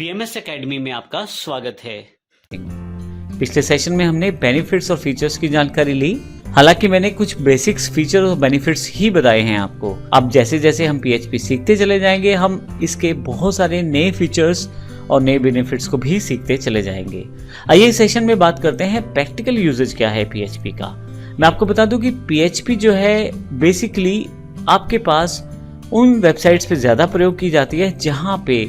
BMS academy में आपका स्वागत है। पिछले सेशन में हमने बेनिफिट्स और फीचर्स की जानकारी ली। हालांकि मैंने कुछ बेसिक्स फीचर और बेनिफिट्स ही बताए हैं आपको। अब जैसे जैसे हम PHP सीखते चले जाएंगे, हम इसके बहुत सारे नए फीचर्स और नए बेनिफिट्स को भी सीखते चले जाएंगे। आइए इस सेशन में बात करते हैं प्रैक्टिकल यूजेज क्या है PHP का। मैं आपको बता दूं कि PHP जो है बेसिकली आपके पास उन वेबसाइट्स पे ज़्यादा प्रयोग की जाती है जहाँ पे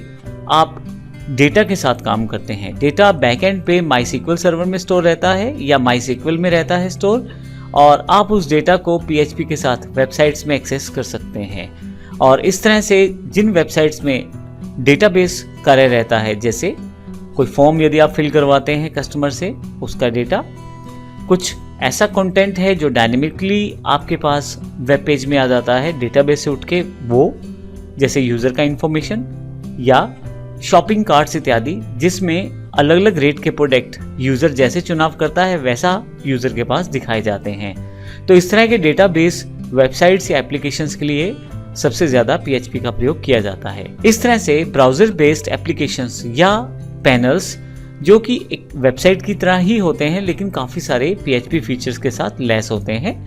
आप डेटा के साथ काम करते हैं। डेटा बैकएंड पे MySQL सर्वर में स्टोर रहता है या MySQL में रहता है स्टोर, और आप उस डेटा को PHP के साथ वेबसाइट्स में एक्सेस कर सकते हैं। और इस तरह से जिन वेबसाइट्स में डेटाबेस कार्य रहता है, जैसे कोई फॉर्म यदि आप फिल करवाते हैं कस्टमर से, उसका डेटा, कुछ ऐसा कंटेंट है जो डायनेमिकली आपके पास वेब पेज में आ जाता है डेटाबेस से उठ के, वो जैसे यूज़र का इंफॉर्मेशन या शॉपिंग कार्ट्स इत्यादि, जिसमें अलग अलग रेट के प्रोडक्ट यूज़र जैसे चुनाव करता है वैसा यूज़र के पास दिखाए जाते हैं। तो इस तरह के डेटाबेस वेबसाइट्स या एप्लीकेशंस के लिए सबसे ज़्यादा PHP का प्रयोग किया जाता है। इस तरह से ब्राउज़र बेस्ड एप्लीकेशंस या पैनल्स, जो कि एक वेबसाइट की तरह ही होते हैं लेकिन काफ़ी सारे PHP फीचर्स के साथ लैस होते हैं,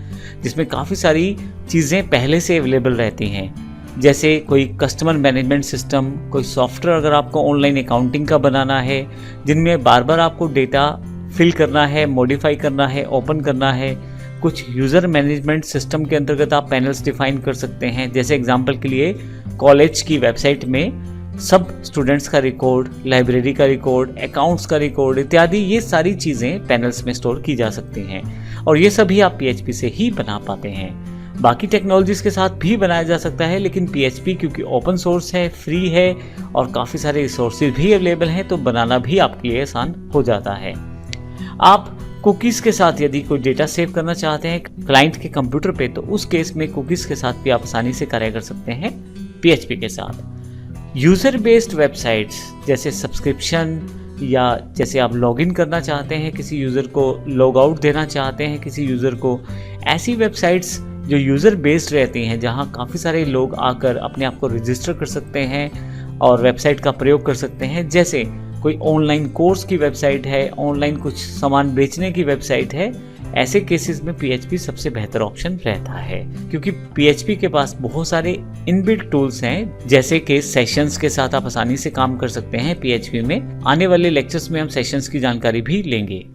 जिसमें काफ़ी सारी चीज़ें पहले से अवेलेबल रहती हैं, जैसे कोई कस्टमर मैनेजमेंट सिस्टम, कोई सॉफ्टवेयर अगर आपको ऑनलाइन अकाउंटिंग का बनाना है, जिनमें बार बार आपको डेटा फिल करना है, मॉडिफाई करना है, ओपन करना है। कुछ यूज़र मैनेजमेंट सिस्टम के अंतर्गत आप पैनल्स डिफाइन कर सकते हैं। जैसे एग्जांपल के लिए कॉलेज की वेबसाइट में सब स्टूडेंट्स का रिकॉर्ड, लाइब्रेरी का रिकॉर्ड, अकाउंट्स का रिकॉर्ड इत्यादि, ये सारी चीज़ें पैनल्स में स्टोर की जा सकती हैं, और ये सभी आप PHP से ही बना पाते हैं। बाकी टेक्नोलॉजीज़ के साथ भी बनाया जा सकता है, लेकिन PHP क्योंकि ओपन सोर्स है, फ्री है और काफ़ी सारे रिसोर्सेज भी अवेलेबल हैं, तो बनाना भी आपके लिए आसान हो जाता है। आप कुकीज़ के साथ यदि कोई डेटा सेव करना चाहते हैं क्लाइंट के कंप्यूटर पे, तो उस केस में कुकीज़ के साथ भी आप आसानी से कार्य कर सकते हैं PHP के साथ। यूज़र बेस्ड वेबसाइट्स जैसे सब्सक्रिप्शन, या जैसे आप लॉगिन करना चाहते हैं किसी यूज़र को, लॉग आउट देना चाहते हैं किसी यूज़र को, ऐसी वेबसाइट्स जो यूज़र बेस्ड रहती हैं, जहां काफ़ी सारे लोग आकर अपने आप को रजिस्टर कर सकते हैं और वेबसाइट का प्रयोग कर सकते हैं। जैसे कोई ऑनलाइन कोर्स की वेबसाइट है, ऑनलाइन कुछ सामान बेचने की वेबसाइट है, ऐसे केसेस में PHP सबसे बेहतर ऑप्शन रहता है, क्योंकि PHP के पास बहुत सारे इनबिल्ट टूल्स हैं, जैसे कि सेशंस के साथ आप आसानी से काम कर सकते हैं PHP में। आने वाले लेक्चर्स में हम सेशंस की जानकारी भी लेंगे।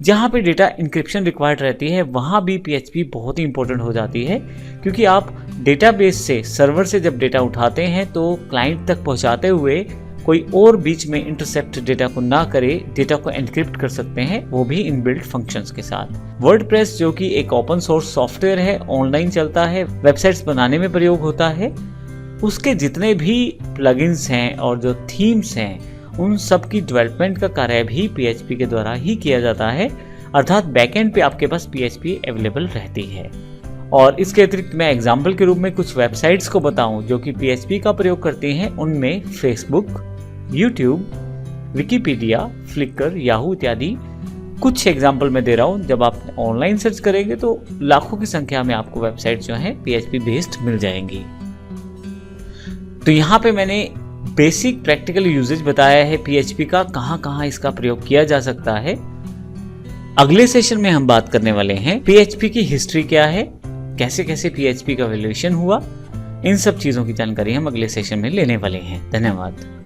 जहाँ पे डेटा इंक्रिप्शन रिक्वायर्ड रहती है, वहाँ भी PHP बहुत ही इंपॉर्टेंट हो जाती है, क्योंकि आप डेटाबेस से, सर्वर से जब डेटा उठाते हैं तो क्लाइंट तक पहुँचाते हुए कोई और बीच में इंटरसेप्ट डेटा को ना करे, डेटा को एनक्रिप्ट कर सकते हैं, वो भी इनबिल्ट फंक्शंस के साथ। वर्डप्रेस जो कि एक ओपन सोर्स सॉफ्टवेयर है, ऑनलाइन चलता है, वेबसाइट्स बनाने में प्रयोग होता है, उसके जितने भी प्लगइन्स हैं और जो थीम्स हैं, उन सब की डेवलपमेंट का कार्य भी PHP के द्वारा ही किया जाता है, अर्थात बैकएंड पे आपके पास PHP अवेलेबल रहती है। और इसके अतिरिक्त मैं एग्जाम्पल के रूप में कुछ वेबसाइट्स को बताऊं जो कि PHP का प्रयोग करती हैं, उनमें Facebook, YouTube, Wikipedia, Flickr, Yahoo इत्यादि कुछ एग्जाम्पल मैं दे रहा हूं। जब आप ऑनलाइन सर्च करेंगे तो लाखों की संख्या में आपको वेबसाइट जो है PHP बेस्ड मिल जाएंगी। तो यहाँ पे मैंने बेसिक प्रैक्टिकल यूजेज बताया है PHP का, कहाँ कहाँ इसका प्रयोग किया जा सकता है। अगले सेशन में हम बात करने वाले हैं PHP की हिस्ट्री क्या है, कैसे कैसे PHP का एवोल्यूशन हुआ, इन सब चीज़ों की जानकारी हम अगले सेशन में लेने वाले हैं। धन्यवाद।